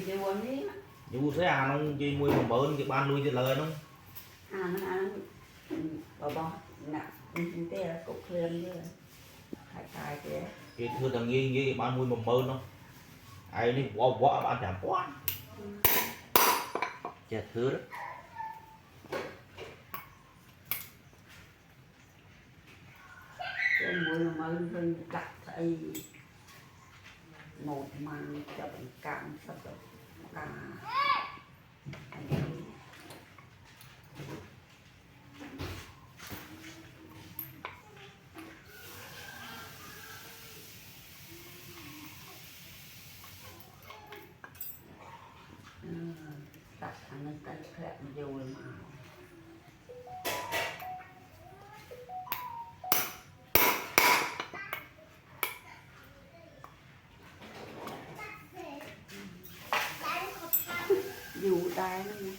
chơi quên đi dù sẽ nó chơi mùi mầm bớn cái ban nuôi chơi lời nó bỏ nè thế là cục lên chứ thay thế cái thưa thằng nghi cái ban nuôi mầm bớn nó ai đi bỏ ban chẳng quá chết thứ đó cái mùi mà hơn đặt thấy một măng cho bệnh cảm sắp được đặt anh tay khẽ vô mà dù tay nó